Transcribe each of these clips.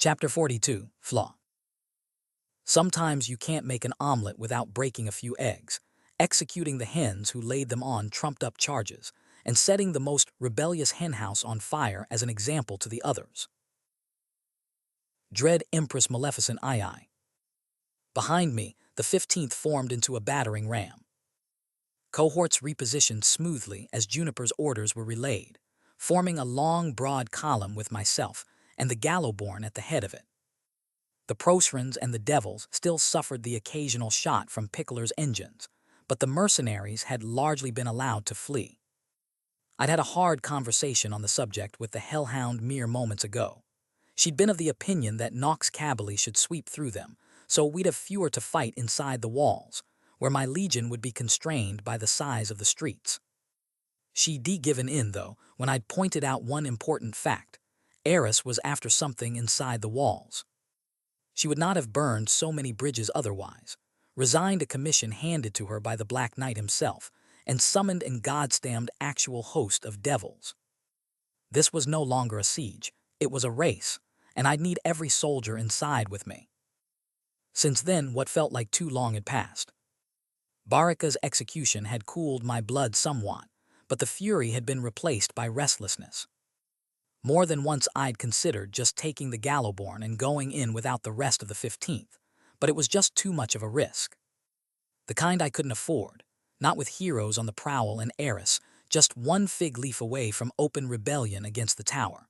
Chapter 42, Flaw. Sometimes you can't make an omelet without breaking a few eggs, executing the hens who laid them on trumped-up charges, and setting the most rebellious henhouse on fire as an example to the others. Dread Empress Maleficent II. Behind me, the 15th formed into a battering ram. Cohorts repositioned smoothly as Juniper's orders were relayed, forming a long, broad column with myself and the Gallowborn at the head of it. The Prosrans and the Devils still suffered the occasional shot from Pickler's engines, but the mercenaries had largely been allowed to flee. I'd had a hard conversation on the subject with the Hellhound mere moments ago. She'd been of the opinion that Nox Cabally should sweep through them, so we'd have fewer to fight inside the walls, where my legion would be constrained by the size of the streets. She'd given in, though, when I'd pointed out one important fact. Eris was after something inside the walls. She would not have burned so many bridges otherwise, resigned a commission handed to her by the Black Knight himself, and summoned and godstammed actual host of devils. This was no longer a siege, it was a race, and I'd need every soldier inside with me. Since then, what felt like too long had passed. Baraka's execution had cooled my blood somewhat, but the fury had been replaced by restlessness. More than once I'd considered just taking the Gallowborn and going in without the rest of the 15th, but it was just too much of a risk. The kind I couldn't afford, not with heroes on the prowl and Eris, just one fig leaf away from open rebellion against the tower.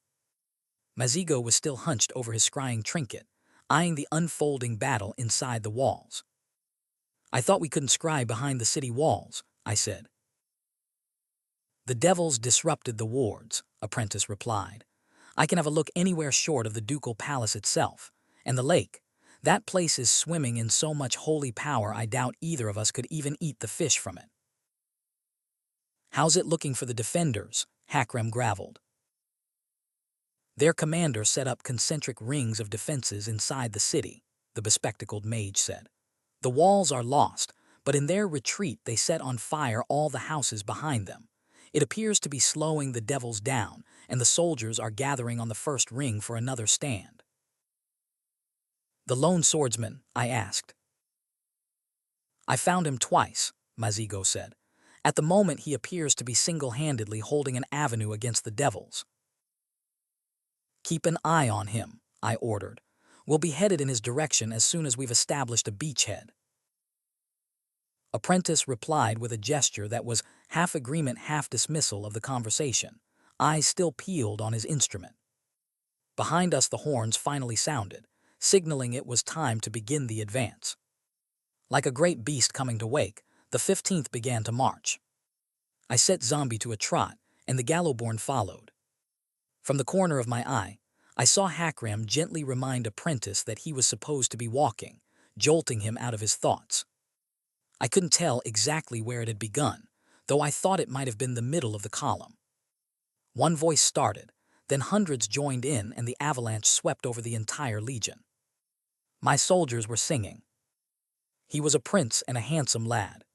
Mazigo was still hunched over his scrying trinket, eyeing the unfolding battle inside the walls. "I thought we couldn't scry behind the city walls," I said. "The devils disrupted the wards," Apprentice replied. "I can have a look anywhere short of the ducal palace itself, and the lake. That place is swimming in so much holy power I doubt either of us could even eat the fish from it." "How's it looking for the defenders?" Hakram graveled. "Their commander set up concentric rings of defenses inside the city," the bespectacled mage said. "The walls are lost, but in their retreat they set on fire all the houses behind them. It appears to be slowing the devils down, and the soldiers are gathering on the first ring for another stand." "The lone swordsman?" I asked. "I found him twice," Mazigo said. "At the moment he appears to be single-handedly holding an avenue against the devils." "Keep an eye on him," I ordered. "We'll be headed in his direction as soon as we've established a beachhead." Apprentice replied with a gesture that was half agreement, half dismissal of the conversation, eyes still peeled on his instrument. Behind us the horns finally sounded, signaling it was time to begin the advance. Like a great beast coming to wake, the 15th began to march. I set Zombie to a trot, and the Gallowborn followed. From the corner of my eye, I saw Hakram gently remind Apprentice that he was supposed to be walking, jolting him out of his thoughts. I couldn't tell exactly where it had begun, though I thought it might have been the middle of the column. One voice started, then hundreds joined in and the avalanche swept over the entire legion. My soldiers were singing. He was a prince and a handsome lad,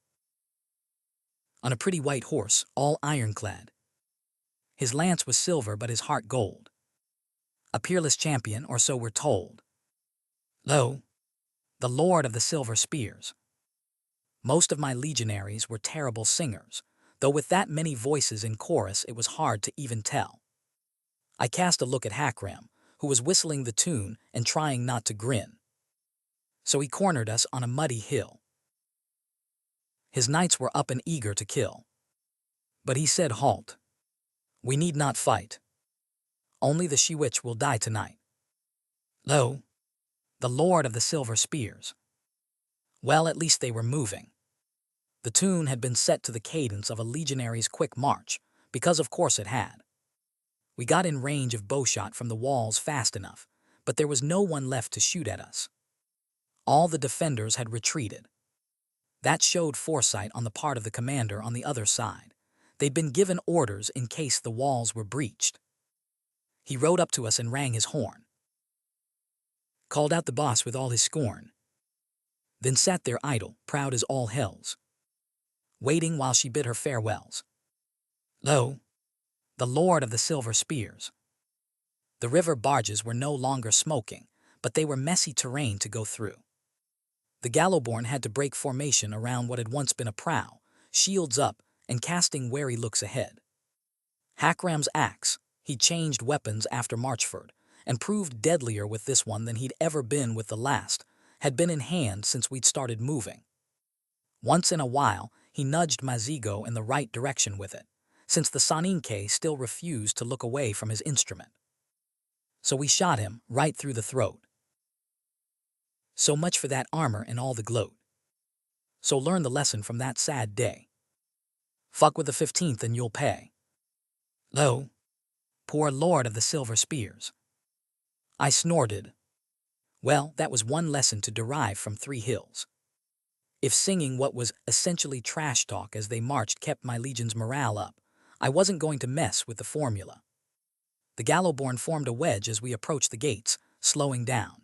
on a pretty white horse, all ironclad. His lance was silver but his heart gold. A peerless champion, or so we're told. Lo, the Lord of the Silver Spears. Most of my legionaries were terrible singers, though with that many voices in chorus it was hard to even tell. I cast a look at Hakram, who was whistling the tune and trying not to grin. So he cornered us on a muddy hill. His knights were up and eager to kill. But he said, "Halt. We need not fight. Only the she-witch will die tonight. Lo, the Lord of the Silver Spears." Well, at least they were moving. The tune had been set to the cadence of a legionary's quick march, because of course it had. We got in range of bowshot from the walls fast enough, but there was no one left to shoot at us. All the defenders had retreated. That showed foresight on the part of the commander on the other side. They'd been given orders in case the walls were breached. He rode up to us and rang his horn. Called out the boss with all his scorn. Then sat there idle, proud as all hells, waiting while she bid her farewells. Lo, the Lord of the Silver Spears. The river barges were no longer smoking, but they were messy terrain to go through. The Gallowborn had to break formation around what had once been a prow, shields up and casting wary looks ahead. Hakram's axe, he changed weapons after Marchford, and proved deadlier with this one than he'd ever been with the last, had been in hand since we'd started moving. Once in a while, he nudged Mazigo in the right direction with it, since the Saninke still refused to look away from his instrument. So we shot him right through the throat. So much for that armor and all the gloat. So learn the lesson from that sad day. Fuck with the 15th and you'll pay. Lo, poor lord of the silver spears. I snorted. Well, that was one lesson to derive from 3 Hills. If singing what was essentially trash talk as they marched kept my legion's morale up, I wasn't going to mess with the formula. The Gallowborn formed a wedge as we approached the gates, slowing down.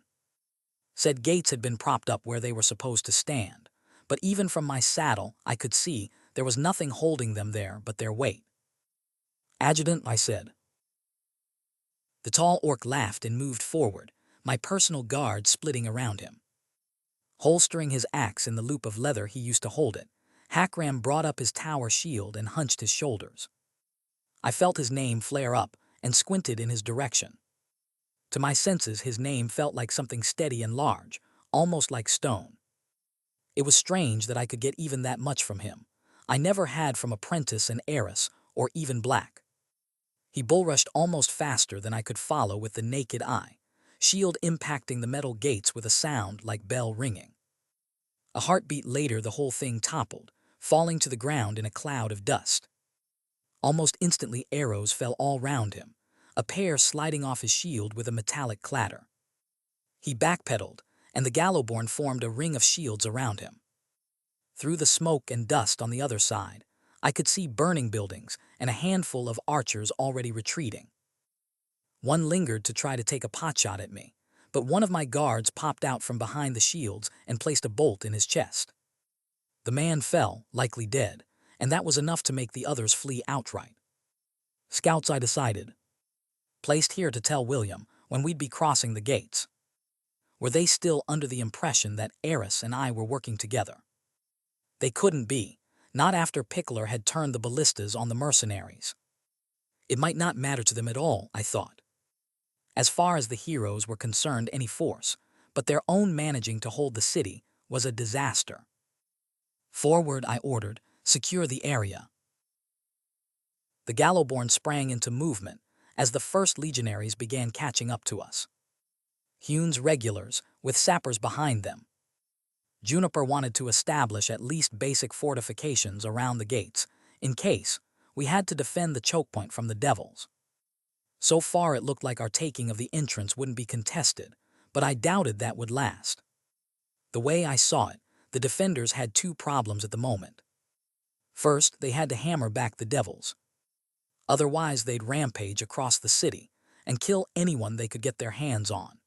Said gates had been propped up where they were supposed to stand, but even from my saddle I could see there was nothing holding them there but their weight. Adjutant, I said. The tall orc laughed and moved forward, my personal guard splitting around him. Holstering his axe in the loop of leather he used to hold it, Hakram brought up his tower shield and hunched his shoulders. I felt his name flare up and squinted in his direction. To my senses, his name felt like something steady and large, almost like stone. It was strange that I could get even that much from him. I never had from apprentice and heiress, or even black. He bull-rushed almost faster than I could follow with the naked eye, shield impacting the metal gates with a sound like bell ringing. A heartbeat later, the whole thing toppled, falling to the ground in a cloud of dust. Almost instantly, arrows fell all round him, a pair sliding off his shield with a metallic clatter. He backpedaled, and the Gallowborn formed a ring of shields around him. Through the smoke and dust on the other side, I could see burning buildings and a handful of archers already retreating. One lingered to try to take a potshot at me, but one of my guards popped out from behind the shields and placed a bolt in his chest. The man fell, likely dead, and that was enough to make the others flee outright. Scouts, I decided. Placed here to tell William when we'd be crossing the gates. Were they still under the impression that Eris and I were working together? They couldn't be, not after Pickler had turned the ballistas on the mercenaries. It might not matter to them at all, I thought. As far as the heroes were concerned, any force, but their own managing to hold the city was a disaster. Forward, I ordered, secure the area. The Gallowborn sprang into movement as the first legionaries began catching up to us. Hune's regulars, with sappers behind them. Juniper wanted to establish at least basic fortifications around the gates, in case we had to defend the choke point from the devils. So far it looked like our taking of the entrance wouldn't be contested, but I doubted that would last. The way I saw it, the defenders had 2 problems at the moment. First, they had to hammer back the devils. Otherwise, they'd rampage across the city and kill anyone they could get their hands on.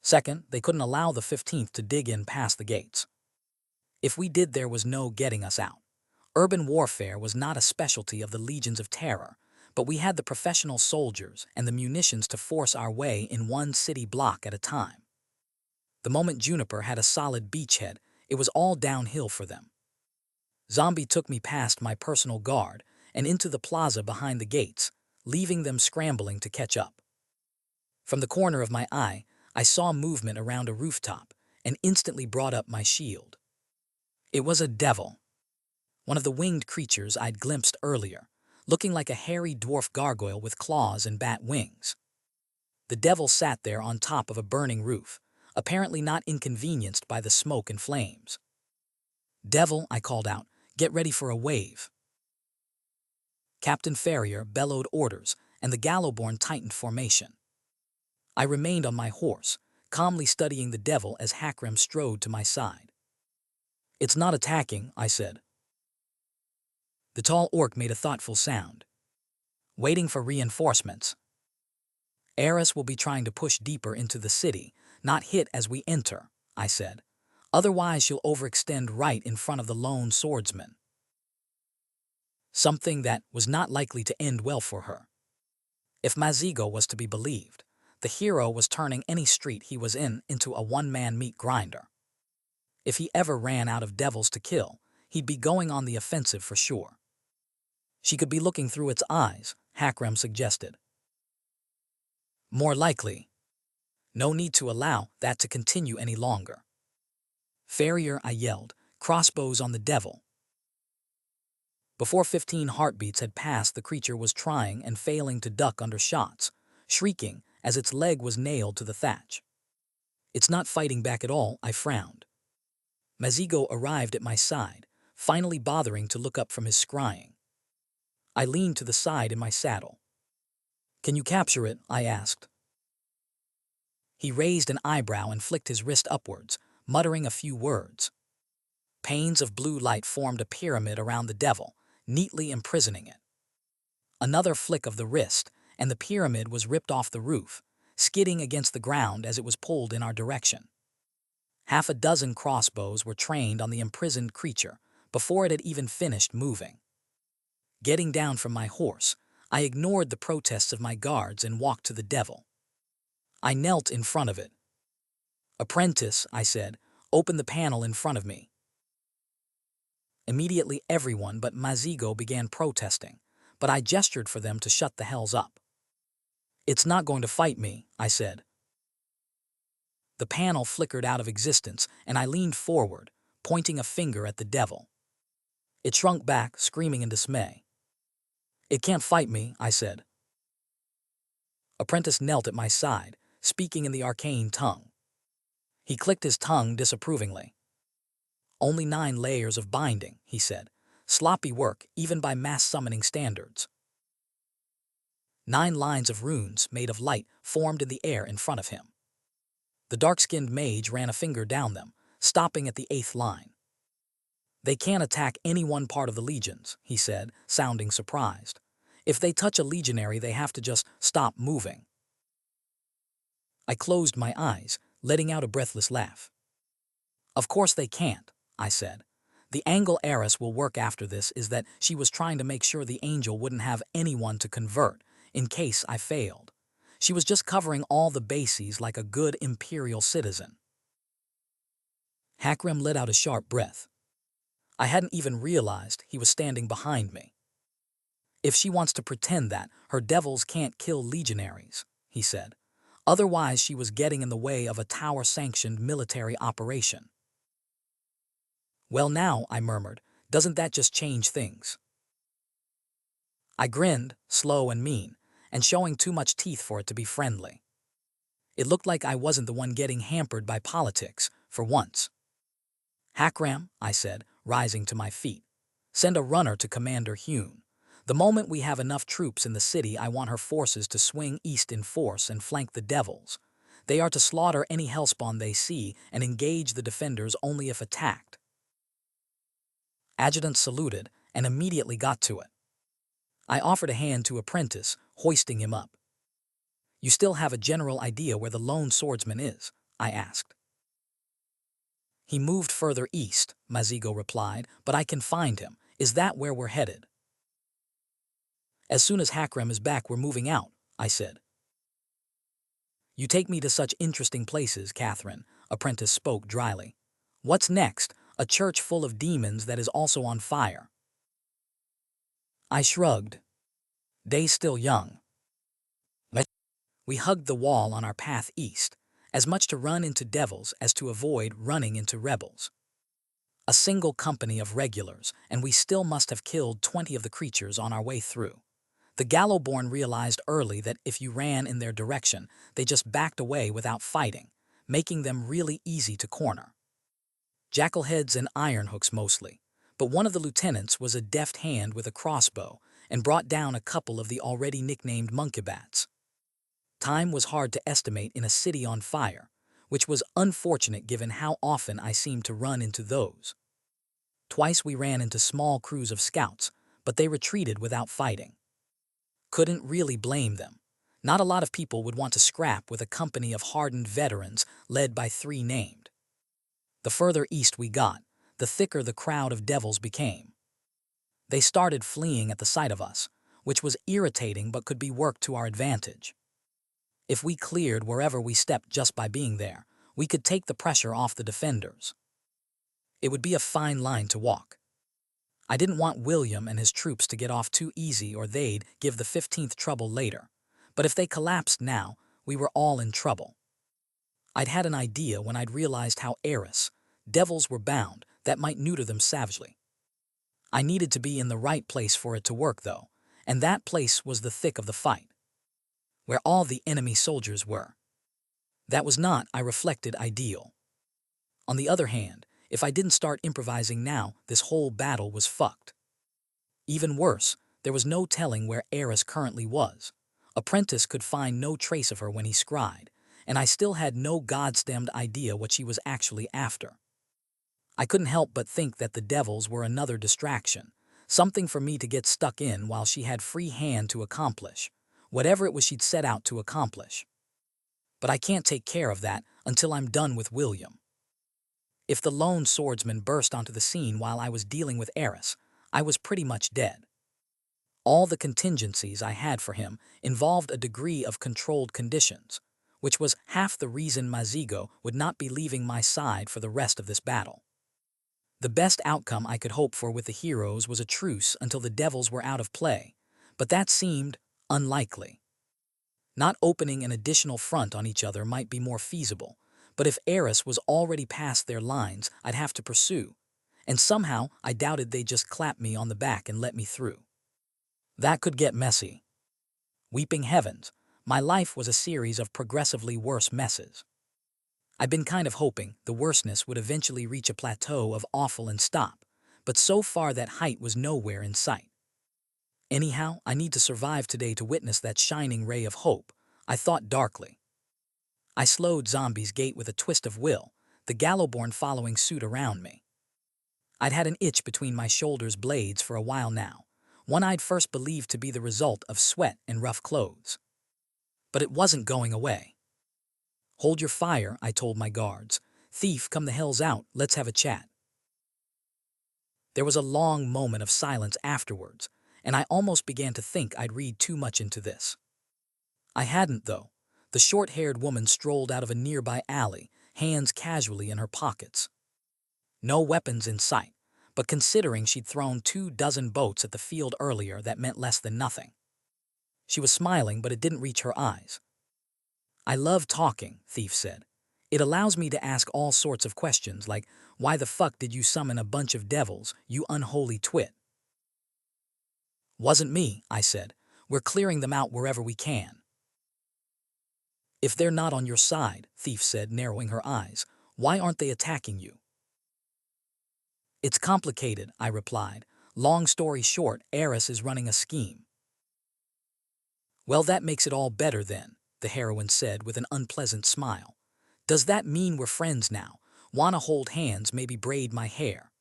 Second, they couldn't allow the 15th to dig in past the gates. If we did, there was no getting us out. Urban warfare was not a specialty of the Legions of Terror, but we had the professional soldiers and the munitions to force our way in one city block at a time. The moment Juniper had a solid beachhead, it was all downhill for them. Zombie took me past my personal guard and into the plaza behind the gates, leaving them scrambling to catch up. From the corner of my eye, I saw movement around a rooftop and instantly brought up my shield. It was a devil, one of the winged creatures I'd glimpsed earlier, looking like a hairy dwarf gargoyle with claws and bat wings. The devil sat there on top of a burning roof, apparently not inconvenienced by the smoke and flames. "Devil," I called out, "get ready for a wave." Captain Ferrier bellowed orders, and the Gallowborn tightened formation. I remained on my horse, calmly studying the devil as Hakram strode to my side. "It's not attacking," I said. The tall orc made a thoughtful sound. "Waiting for reinforcements. Eris will be trying to push deeper into the city, not hit as we enter," I said. "Otherwise she'll overextend right in front of the lone swordsman." Something that was not likely to end well for her. If Mazigo was to be believed, the hero was turning any street he was in into a one-man meat grinder. If he ever ran out of devils to kill, he'd be going on the offensive for sure. She could be looking through its eyes, Hakram suggested. More likely. No need to allow that to continue any longer. Farrier, I yelled, crossbows on the devil. Before 15 heartbeats had passed, the creature was trying and failing to duck under shots, shrieking as its leg was nailed to the thatch. It's not fighting back at all, I frowned. Mazigo arrived at my side, finally bothering to look up from his scrying. I leaned to the side in my saddle. Can you capture it? I asked. He raised an eyebrow and flicked his wrist upwards, muttering a few words. Panes of blue light formed a pyramid around the devil, neatly imprisoning it. Another flick of the wrist, and the pyramid was ripped off the roof, skidding against the ground as it was pulled in our direction. Half a dozen crossbows were trained on the imprisoned creature before it had even finished moving. Getting down from my horse, I ignored the protests of my guards and walked to the devil. I knelt in front of it. "Apprentice," I said, "open the panel in front of me." Immediately everyone but Mazigo began protesting, but I gestured for them to shut the hells up. "It's not going to fight me," I said. The panel flickered out of existence, and I leaned forward, pointing a finger at the devil. It shrunk back, screaming in dismay. "It can't fight me," I said. Apprentice knelt at my side, speaking in the arcane tongue. He clicked his tongue disapprovingly. "Only 9 layers of binding," he said. "Sloppy work, even by mass summoning standards." 9 lines of runes made of light formed in the air in front of him. The dark-skinned mage ran a finger down them, stopping at the 8th line. "They can't attack any one part of the legions," he said, sounding surprised. "If they touch a legionary, they have to just stop moving." I closed my eyes, letting out a breathless laugh. "Of course they can't," I said. "The angle Eris will work after this is that she was trying to make sure the angel wouldn't have anyone to convert, in case I failed. She was just covering all the bases like a good imperial citizen." Hakram let out a sharp breath. I hadn't even realized he was standing behind me. "If she wants to pretend that, her devils can't kill legionaries," he said. "Otherwise she was getting in the way of a tower-sanctioned military operation." "Well now," I murmured, "doesn't that just change things?" I grinned, slow and mean, and showing too much teeth for it to be friendly. It looked like I wasn't the one getting hampered by politics, for once. "Hakram," I said, rising to my feet, "send a runner to Commander Hune. The moment we have enough troops in the city, I want her forces to swing east in force and flank the devils. They are to slaughter any hellspawn they see and engage the defenders only if attacked." Adjutant saluted and immediately got to it. I offered a hand to Apprentice, hoisting him up. "You still have a general idea where the lone swordsman is?" I asked. "He moved further east," Mazigo replied, "but I can find him. Is that where we're headed?" "As soon as Hakram is back, we're moving out," I said. "You take me to such interesting places, Catherine," Apprentice spoke dryly. "What's next? A church full of demons that is also on fire." I shrugged. "Day's still young." We hugged the wall on our path east, as much to run into devils as to avoid running into rebels. A single company of regulars, and we still must have killed 20 of the creatures on our way through. The Galloborn realized early that if you ran in their direction, they just backed away without fighting, making them really easy to corner. Jackalheads and ironhooks mostly, but one of the lieutenants was a deft hand with a crossbow and brought down a couple of the already nicknamed monkeybats. Time was hard to estimate in a city on fire, which was unfortunate given how often I seemed to run into those. Twice we ran into small crews of scouts, but they retreated without fighting. Couldn't really blame them. Not a lot of people would want to scrap with a company of hardened veterans led by 3 named. The further east we got, the thicker the crowd of devils became. They started fleeing at the sight of us, which was irritating but could be worked to our advantage. If we cleared wherever we stepped just by being there, we could take the pressure off the defenders. It would be a fine line to walk. I didn't want William and his troops to get off too easy or they'd give the 15th trouble later, but if they collapsed now, we were all in trouble. I'd had an idea when I'd realized how devils were bound that might neuter them savagely. I needed to be in the right place for it to work though, and that place was the thick of the fight, where all the enemy soldiers were. That was not, I reflected, ideal. On the other hand, if I didn't start improvising now, this whole battle was fucked. Even worse, there was no telling where Eris currently was. Apprentice could find no trace of her when he scried, and I still had no goddamned idea what she was actually after. I couldn't help but think that the devils were another distraction, something for me to get stuck in while she had free hand to accomplish whatever it was she'd set out to accomplish. But I can't take care of that until I'm done with William. If the lone swordsman burst onto the scene while I was dealing with Eris, I was pretty much dead. All the contingencies I had for him involved a degree of controlled conditions, which was half the reason Mazigo would not be leaving my side for the rest of this battle. The best outcome I could hope for with the heroes was a truce until the devils were out of play, but that seemed unlikely. Not opening an additional front on each other might be more feasible, but if Eris was already past their lines, I'd have to pursue, and somehow I doubted they'd just clap me on the back and let me through. That could get messy. Weeping heavens, my life was a series of progressively worse messes. I'd been kind of hoping the worstness would eventually reach a plateau of awful and stop, but so far that height was nowhere in sight. Anyhow, I need to survive today to witness that shining ray of hope, I thought darkly. I slowed Zombie's gait with a twist of will, the Gallowborn following suit around me. I'd had an itch between my shoulders' blades for a while now, one I'd first believed to be the result of sweat and rough clothes. But it wasn't going away. "Hold your fire," I told my guards. "Thief, come the hell's out, let's have a chat." There was a long moment of silence afterwards, and I almost began to think I'd read too much into this. I hadn't, though. The short-haired woman strolled out of a nearby alley, hands casually in her pockets. No weapons in sight, but considering she'd thrown 24 boats at the field earlier, that meant less than nothing. She was smiling, but it didn't reach her eyes. "I love talking," Thief said. "It allows me to ask all sorts of questions, like, why the fuck did you summon a bunch of devils, you unholy twit?" "Wasn't me," I said. "We're clearing them out wherever we can." "If they're not on your side," Thief said, narrowing her eyes, "why aren't they attacking you?" "It's complicated," I replied. "Long story short, Eris is running a scheme." "Well, that makes it all better then," the heroine said with an unpleasant smile. "Does that mean we're friends now? Wanna hold hands, maybe braid my hair?"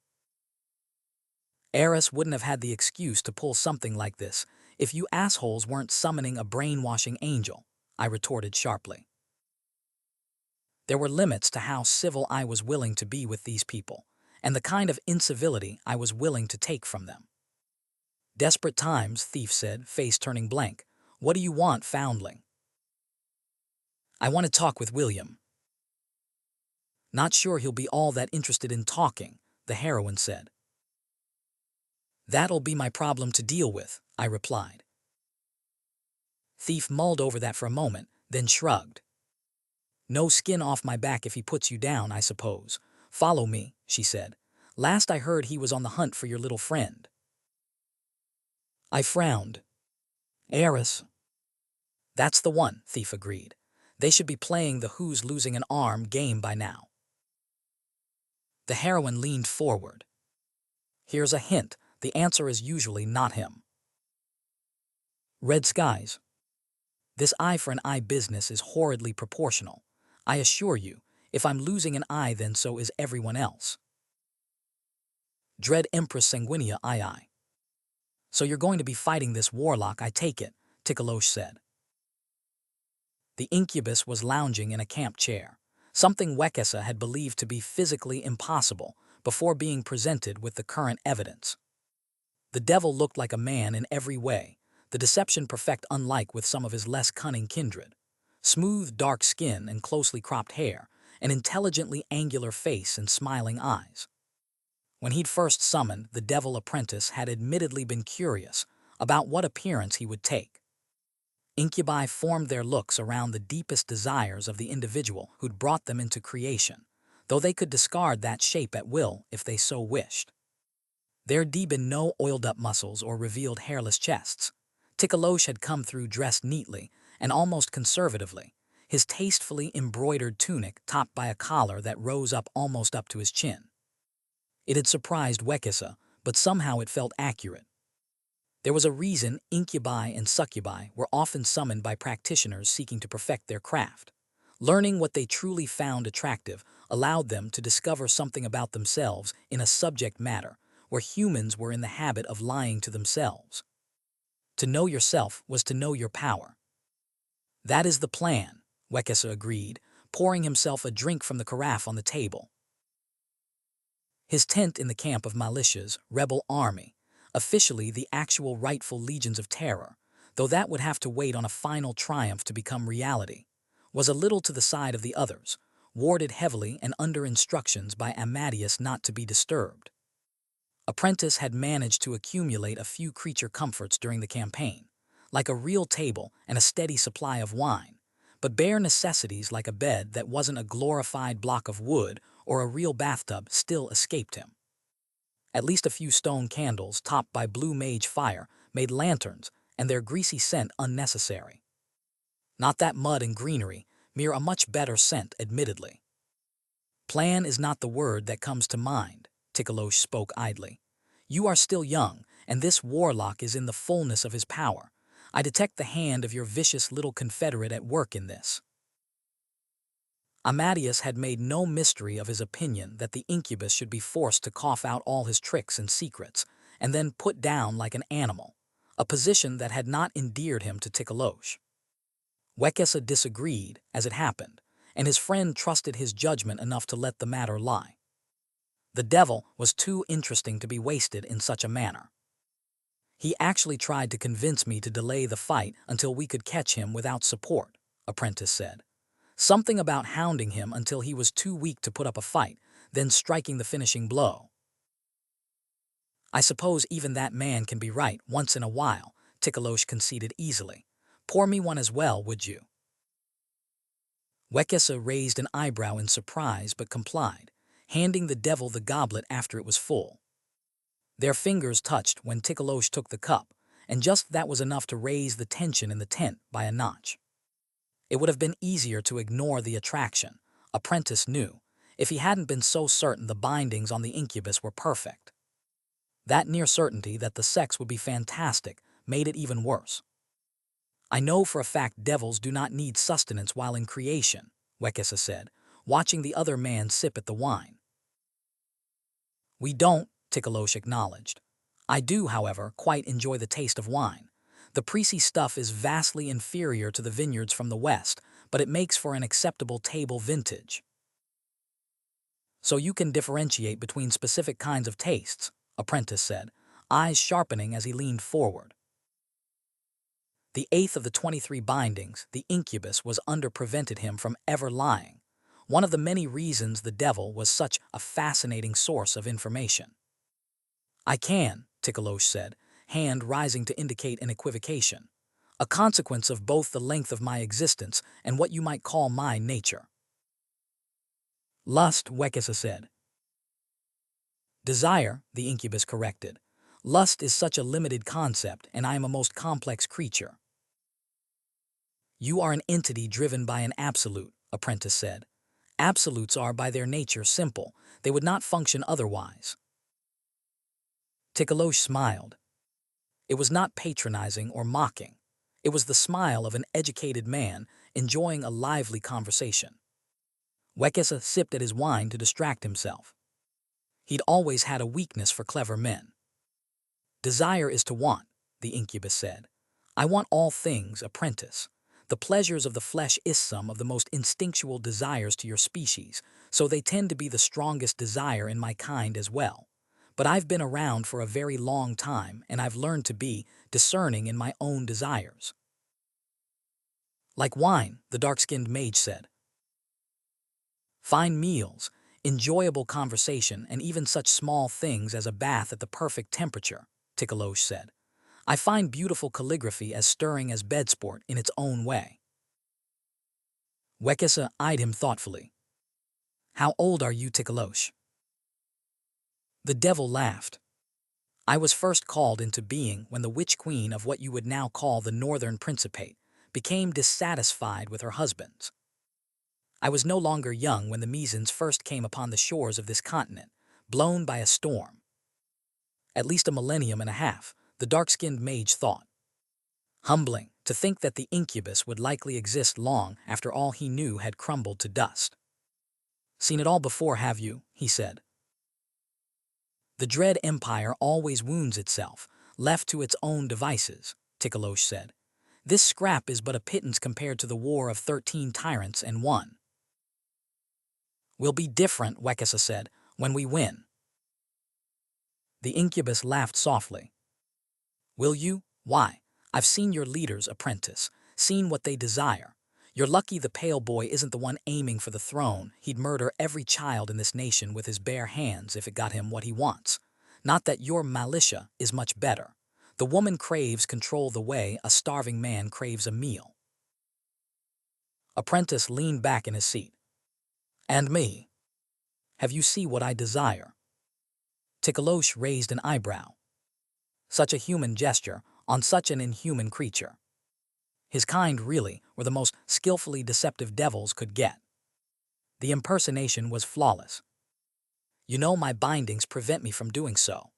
"Eris wouldn't have had the excuse to pull something like this if you assholes weren't summoning a brainwashing angel," I retorted sharply. There were limits to how civil I was willing to be with these people, and the kind of incivility I was willing to take from them. "Desperate times," Thief said, face turning blank. "What do you want, foundling?" "I want to talk with William." "Not sure he'll be all that interested in talking," the heroine said. "That'll be my problem to deal with," I replied. Thief mulled over that for a moment, then shrugged. "No skin off my back if he puts you down, I suppose. Follow me," she said. "Last I heard he was on the hunt for your little friend." I frowned. "Eris?" "That's the one," Thief agreed. "They should be playing the who's losing an arm game by now." The heroine leaned forward. "Here's a hint. The answer is usually not him." Red skies. This eye for an eye business is horridly proportional. I assure you, if I'm losing an eye, then so is everyone else. Dread Empress Sanguinea, aye. "So you're going to be fighting this warlock, I take it," Tikalosh said. The incubus was lounging in a camp chair, something Wekesa had believed to be physically impossible before being presented with the current evidence. The devil looked like a man in every way, the deception perfect unlike with some of his less cunning kindred. Smooth, dark skin and closely cropped hair, an intelligently angular face and smiling eyes. When he'd first summoned, the devil apprentice had admittedly been curious about what appearance he would take. Incubi formed their looks around the deepest desires of the individual who'd brought them into creation, though they could discard that shape at will if they so wished. There'd been no oiled-up muscles or revealed hairless chests. Tikalosh had come through dressed neatly and almost conservatively, his tastefully embroidered tunic topped by a collar that rose up almost up to his chin. It had surprised Wekissa, but somehow it felt accurate. There was a reason incubi and succubi were often summoned by practitioners seeking to perfect their craft. Learning what they truly found attractive allowed them to discover something about themselves in a subject matter where humans were in the habit of lying to themselves. To know yourself was to know your power. That is the plan, Wekissa agreed, pouring himself a drink from the carafe on the table. His tent in the camp of militia's rebel army, officially the actual rightful legions of terror, though that would have to wait on a final triumph to become reality, was a little to the side of the others, warded heavily and under instructions by Amadeus not to be disturbed. Apprentice had managed to accumulate a few creature comforts during the campaign, like a real table and a steady supply of wine, but bare necessities like a bed that wasn't a glorified block of wood or a real bathtub still escaped him. At least a few stone candles topped by blue mage fire made lanterns and their greasy scent unnecessary. Not that mud and greenery, mere a much better scent admittedly. Plan is not the word that comes to mind, Tikalosh spoke idly. You are still young, and this warlock is in the fullness of his power. I detect the hand of your vicious little confederate at work in this. Amadeus had made no mystery of his opinion that the incubus should be forced to cough out all his tricks and secrets, and then put down like an animal, a position that had not endeared him to Tikalosh. Wekissa disagreed, as it happened, and his friend trusted his judgment enough to let the matter lie. The devil was too interesting to be wasted in such a manner. He actually tried to convince me to delay the fight until we could catch him without support, Apprentice said. Something about hounding him until he was too weak to put up a fight, then striking the finishing blow. I suppose even that man can be right once in a while, Tikalosh conceded easily. Pour me one as well, would you? Wekissa raised an eyebrow in surprise but complied, handing the devil the goblet after it was full. Their fingers touched when Tikalosh took the cup, and just that was enough to raise the tension in the tent by a notch. It would have been easier to ignore the attraction, Apprentice knew, if he hadn't been so certain the bindings on the incubus were perfect. That near certainty that the sex would be fantastic made it even worse. I know for a fact devils do not need sustenance while in creation, Wekissa said, watching the other man sip at the wine. We don't, Tikalosh acknowledged. I do, however, quite enjoy the taste of wine. The prissy stuff is vastly inferior to the vineyards from the west, but it makes for an acceptable table vintage. So you can differentiate between specific kinds of tastes, Apprentice said, eyes sharpening as he leaned forward. The 8th of the 23 bindings, the incubus, was under prevented him from ever lying, one of the many reasons the devil was such a fascinating source of information. I can, Tikalosh said, hand rising to indicate an equivocation, a consequence of both the length of my existence and what you might call my nature. Lust, Wekissa said. Desire, the incubus corrected. Lust is such a limited concept, and I am a most complex creature. You are an entity driven by an absolute, Apprentice said. Absolutes are by their nature simple. They would not function otherwise. Tikalosh smiled. It was not patronizing or mocking. It was the smile of an educated man enjoying a lively conversation. Wekissa sipped at his wine to distract himself. He'd always had a weakness for clever men. Desire is to want, the incubus said. I want all things, Apprentice. The pleasures of the flesh is some of the most instinctual desires to your species, so they tend to be the strongest desire in my kind as well. but I've been around for a very long time and I've learned to be discerning in my own desires. Like wine, the dark-skinned mage said. Fine meals, enjoyable conversation, and even such small things as a bath at the perfect temperature, Tikalosh said. I find beautiful calligraphy as stirring as bedsport in its own way. Wekesa eyed him thoughtfully. How old are you, Tikalosh? The devil laughed. I was first called into being when the witch queen of what you would now call the Northern Principate became dissatisfied with her husbands. I was no longer young when the Mizans first came upon the shores of this continent, blown by a storm. At least a millennium and a half, the dark-skinned mage thought. Humbling to think that the incubus would likely exist long after all he knew had crumbled to dust. Seen it all before, have you? He said. The dread empire always wounds itself, left to its own devices, Tikalosh said. This scrap is but a pittance compared to the war of 13 tyrants and one. We'll be different, Wekesa said, when we win. The incubus laughed softly. Will you? Why? I've seen your leaders, apprentice, seen what they desire. You're lucky the pale boy isn't the one aiming for the throne. He'd murder every child in this nation with his bare hands if it got him what he wants. Not that your militia is much better. The woman craves control the way a starving man craves a meal. Apprentice leaned back in his seat. And me? Have you seen what I desire? Tikalosh raised an eyebrow. Such a human gesture on such an inhuman creature. His kind really were the most skillfully deceptive devils could get. The impersonation was flawless. You know my bindings prevent me from doing so.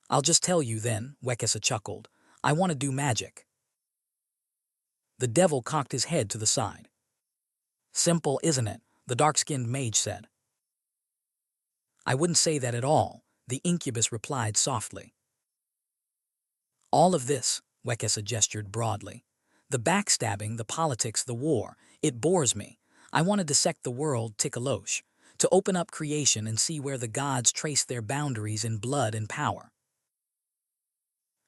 I'll just tell you then, Wekesa chuckled. I want to do magic. The devil cocked his head to the side. Simple, isn't it? The dark-skinned mage said. I wouldn't say that at all, the incubus replied softly. All of this, Wekesa gestured broadly. The backstabbing, the politics, the war, it bores me. I want to dissect the world, Tikalosh, to open up creation and see where the gods trace their boundaries in blood and power.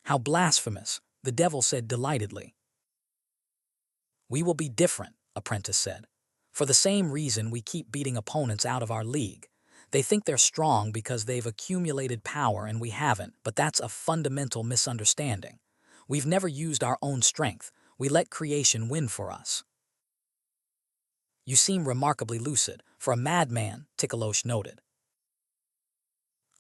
How blasphemous, the devil said delightedly. We will be different, Apprentice said. For the same reason we keep beating opponents out of our league. They think they're strong because they've accumulated power and we haven't, but that's a fundamental misunderstanding. We've never used our own strength. We let creation win for us. You seem remarkably lucid. For a madman, Tikalosh noted.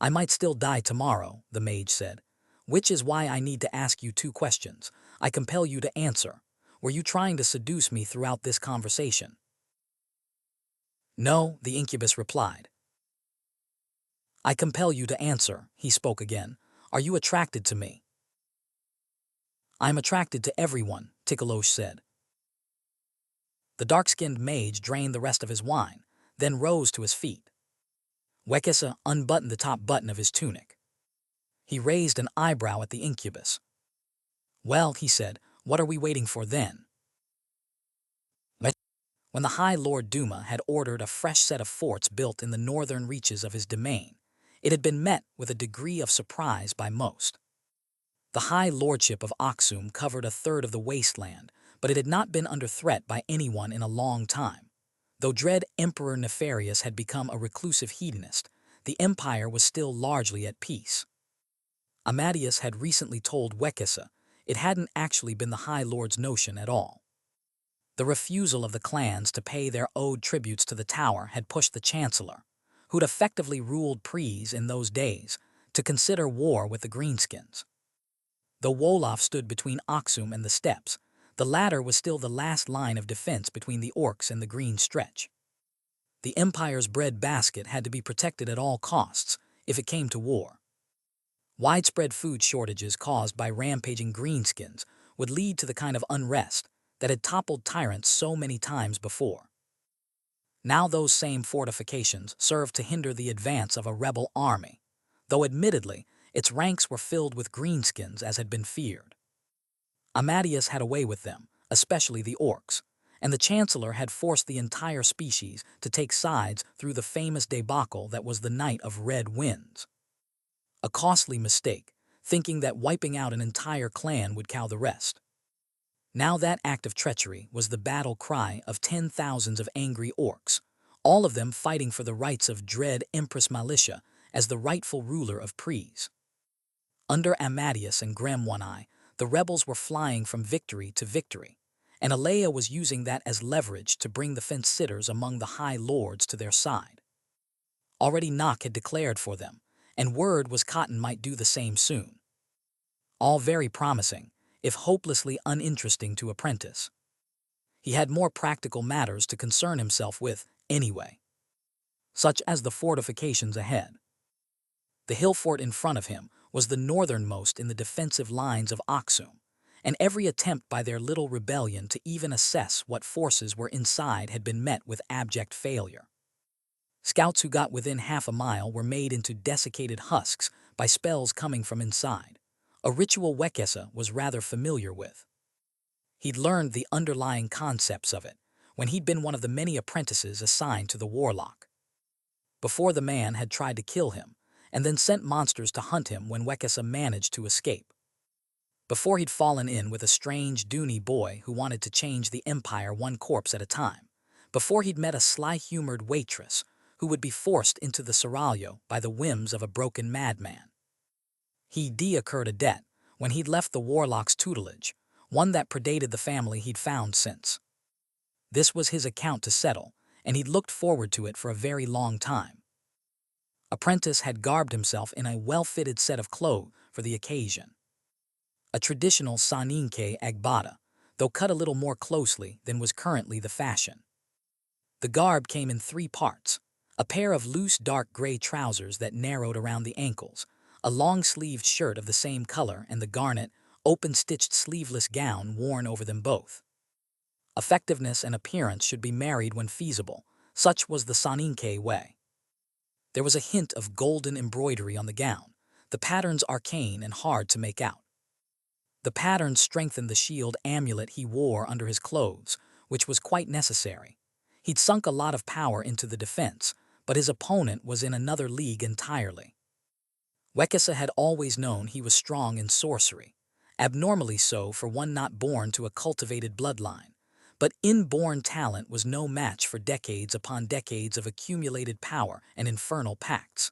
I might still die tomorrow, the mage said, which is why I need to ask you 2 questions. I compel you to answer. Were you trying to seduce me throughout this conversation? No, the incubus replied. I compel you to answer, he spoke again. Are you attracted to me? I'm attracted to everyone, Tikalosh said. The dark-skinned mage drained the rest of his wine, then rose to his feet. Wekesa unbuttoned the top button of his tunic. He raised an eyebrow at the incubus. Well, he said, what are we waiting for then? When the High Lord Duma had ordered a fresh set of forts built in the northern reaches of his domain, it had been met with a degree of surprise by most. The High Lordship of Aksum covered a third of the wasteland, but it had not been under threat by anyone in a long time. Though dread Emperor Nefarious had become a reclusive hedonist, the empire was still largely at peace. Amadeus had recently told Wekesa it hadn't actually been the High Lord's notion at all. The refusal of the clans to pay their owed tributes to the tower had pushed the Chancellor, who'd effectively ruled Pries in those days, to consider war with the Greenskins. Though Wolof stood between Aksum and the steppes, the latter was still the last line of defense between the Orcs and the Green Stretch. The Empire's bread basket had to be protected at all costs if it came to war. Widespread food shortages caused by rampaging Greenskins would lead to the kind of unrest that had toppled tyrants so many times before. Now those same fortifications served to hinder the advance of a rebel army, though admittedly its ranks were filled with Greenskins as had been feared. Amadeus had a way with them, especially the Orcs, and the Chancellor had forced the entire species to take sides through the famous debacle that was the Night of Red Winds. A costly mistake, thinking that wiping out an entire clan would cow the rest. Now that act of treachery was the battle cry of 10,000s of angry orcs, all of them fighting for the rights of dread Empress Militia as the rightful ruler of Pries. Under Amadeus and Grem One-Eye, the rebels were flying from victory to victory, and Alea was using that as leverage to bring the fence-sitters among the High Lords to their side. Already Nock had declared for them, and word was Cotton might do the same soon. All very promising, if hopelessly uninteresting to Apprentice. He had more practical matters to concern himself with, anyway, such as the fortifications ahead. The hill fort in front of him was the northernmost in the defensive lines of Aksum, and every attempt by their little rebellion to even assess what forces were inside had been met with abject failure. Scouts who got within half a mile were made into desiccated husks by spells coming from inside, a ritual Wekesa was rather familiar with. He'd learned the underlying concepts of it when he'd been one of the many apprentices assigned to the warlock. Before the man had tried to kill him, and then sent monsters to hunt him when Wekesa managed to escape. Before he'd fallen in with a strange Dooney boy who wanted to change the empire one corpse at a time. Before he'd met a sly-humored waitress who would be forced into the seraglio by the whims of a broken madman. He'd incurred a debt when he'd left the warlock's tutelage, one that predated the family he'd found since. This was his account to settle, and he'd looked forward to it for a very long time. Apprentice had garbed himself in a well-fitted set of clothes for the occasion. A traditional Saninke Agbada, though cut a little more closely than was currently the fashion. The garb came in 3 parts, a pair of loose dark gray trousers that narrowed around the ankles, a long-sleeved shirt of the same color, and the garnet, open-stitched sleeveless gown worn over them both. Effectiveness and appearance should be married when feasible, such was the Saninke way. There was a hint of golden embroidery on the gown, the patterns arcane and hard to make out. The patterns strengthened the shield amulet he wore under his clothes, which was quite necessary. He'd sunk a lot of power into the defense, but his opponent was in another league entirely. Wekesa had always known he was strong in sorcery, abnormally so for one not born to a cultivated bloodline, but inborn talent was no match for decades upon decades of accumulated power and infernal pacts.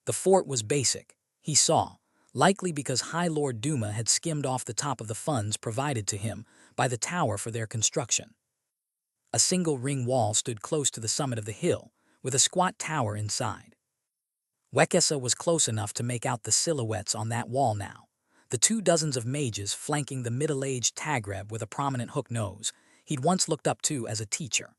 The fort was basic, he saw, likely because High Lord Duma had skimmed off the top of the funds provided to him by the tower for their construction. A single ring wall stood close to the summit of the hill, with a squat tower inside. Wekesa was close enough to make out the silhouettes on that wall now, the 2 dozens of mages flanking the middle-aged Tagreb with a prominent hook nose he'd once looked up to as a teacher.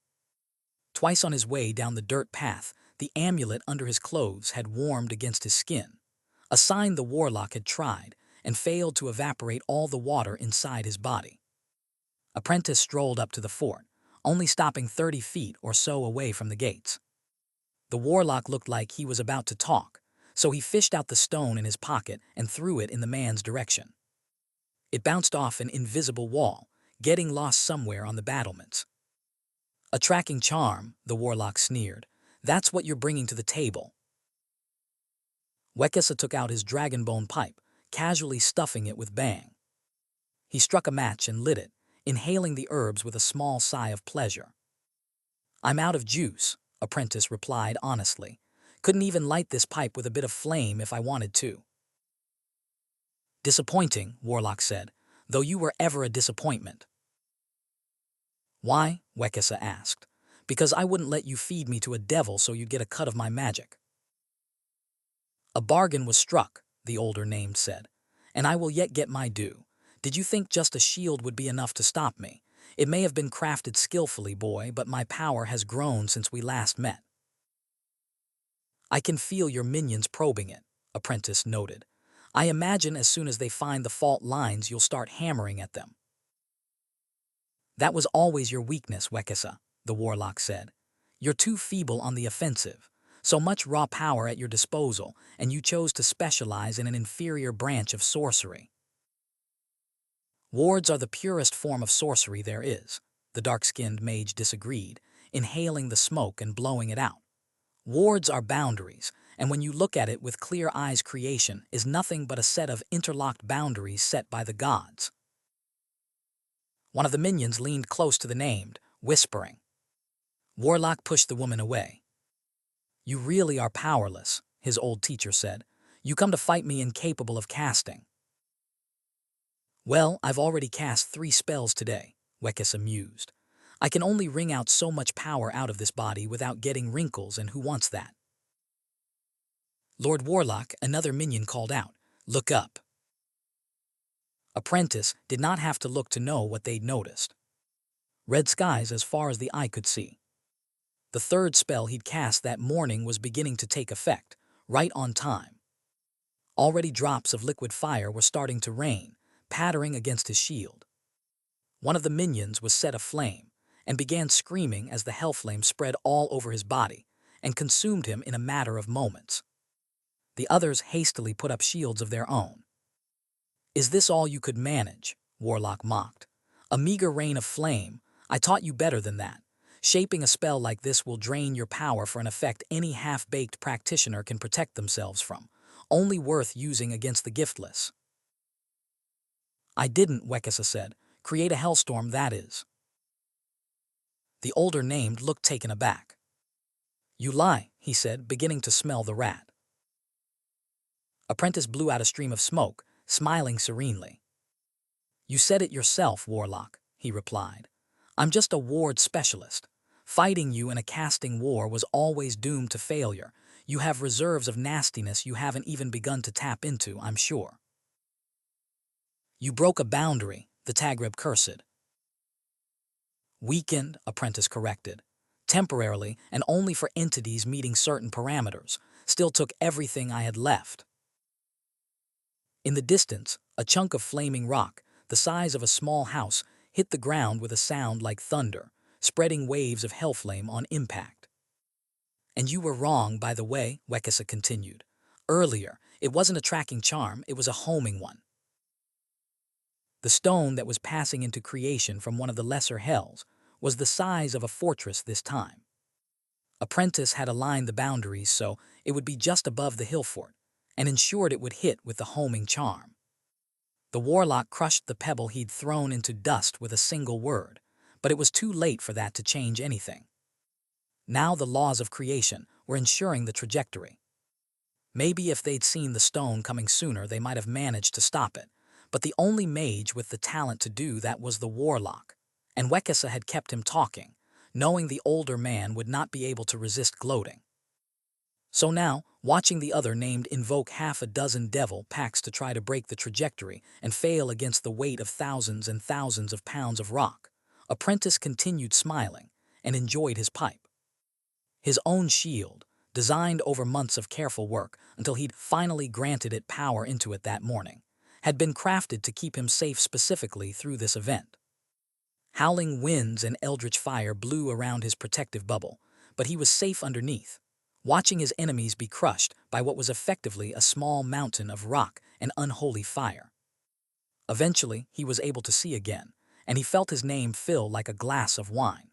Twice on his way down the dirt path, the amulet under his clothes had warmed against his skin, a sign the warlock had tried and failed to evaporate all the water inside his body. Apprentice strolled up to the fort, only stopping 30 feet or so away from the gates. The warlock looked like he was about to talk, so he fished out the stone in his pocket and threw it in the man's direction. It bounced off an invisible wall, getting lost somewhere on the battlements. "A tracking charm," the warlock sneered. "That's what you're bringing to the table." Wekesa took out his dragonbone pipe, casually stuffing it with bang. He struck a match and lit it, inhaling the herbs with a small sigh of pleasure. "I'm out of juice," Apprentice replied honestly. "Couldn't even light this pipe with a bit of flame if I wanted to." "Disappointing," Warlock said, "though you were ever a disappointment." "Why?" Wekesa asked. "Because I wouldn't let you feed me to a devil so you'd get a cut of my magic." "A bargain was struck," the older name said, "and I will yet get my due. Did you think just a shield would be enough to stop me? It may have been crafted skillfully, boy, but my power has grown since we last met." "I can feel your minions probing it," Apprentice noted. "I imagine as soon as they find the fault lines you'll start hammering at them." "That was always your weakness, Wekesa," the warlock said. "You're too feeble on the offensive, so much raw power at your disposal, and you chose to specialize in an inferior branch of sorcery." "Wards are the purest form of sorcery there is," the dark-skinned mage disagreed, inhaling the smoke and blowing it out. Wards are boundaries, and when you look at it with clear eyes, creation is nothing but a set of interlocked boundaries set by the gods. One of the minions leaned close to the named, whispering. Warlock pushed the woman away. "You really are powerless," his old teacher said. "You come to fight me incapable of casting." "Well, I've already cast 3 spells today," Wekis mused. "I can only wring out so much power out of this body without getting wrinkles, and who wants that?" "Lord Warlock," another minion called out, "look up." Apprentice did not have to look to know what they'd noticed. Red skies as far as the eye could see. The 3rd spell he'd cast that morning was beginning to take effect, right on time. Already drops of liquid fire were starting to rain, pattering against his shield. One of the minions was set aflame and began screaming as the hellflame spread all over his body and consumed him in a matter of moments. The others hastily put up shields of their own. "Is this all you could manage?" Warlock mocked. "A meager rain of flame? I taught you better than that. Shaping a spell like this will drain your power for an effect any half-baked practitioner can protect themselves from, only worth using against the giftless." "I didn't," Wekisa said. "Create a hellstorm, that is." The older named looked taken aback. "You lie," he said, beginning to smell the rat. Apprentice blew out a stream of smoke, smiling serenely. "You said it yourself, Warlock," he replied. "I'm just a ward specialist. Fighting you in a casting war was always doomed to failure. You have reserves of nastiness you haven't even begun to tap into, I'm sure." "You broke a boundary," the Tagreb cursed. "Weakened," Apprentice corrected. "Temporarily, and only for entities meeting certain parameters. Still took everything I had left." In the distance, a chunk of flaming rock, the size of a small house, hit the ground with a sound like thunder, spreading waves of hellflame on impact. "And you were wrong, by the way," Wekisa continued. "Earlier, it wasn't a tracking charm, it was a homing one. The stone that was passing into creation from one of the lesser hells was the size of a fortress this time. Apprentice had aligned the boundaries so it would be just above the hill fort, and ensured it would hit with the homing charm. The Warlock crushed the pebble he'd thrown into dust with a single word, but it was too late for that to change anything. Now the laws of creation were ensuring the trajectory. Maybe if they'd seen the stone coming sooner, they might have managed to stop it, but the only mage with the talent to do that was the Warlock, and Wekisa had kept him talking, knowing the older man would not be able to resist gloating. So now, watching the other named invoke half a dozen devil packs to try to break the trajectory and fail against the weight of thousands and thousands of pounds of rock, Apprentice continued smiling and enjoyed his pipe. His own shield, designed over months of careful work until he'd finally granted it power into it that morning, had been crafted to keep him safe specifically through this event. Howling winds and eldritch fire blew around his protective bubble, but he was safe underneath, watching his enemies be crushed by what was effectively a small mountain of rock and unholy fire. Eventually, he was able to see again, and he felt his name fill like a glass of wine.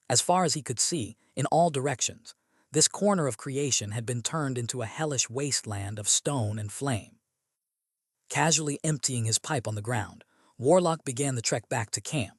As far as he could see, in all directions, this corner of creation had been turned into a hellish wasteland of stone and flame. Casually emptying his pipe on the ground, Warlock began the trek back to camp.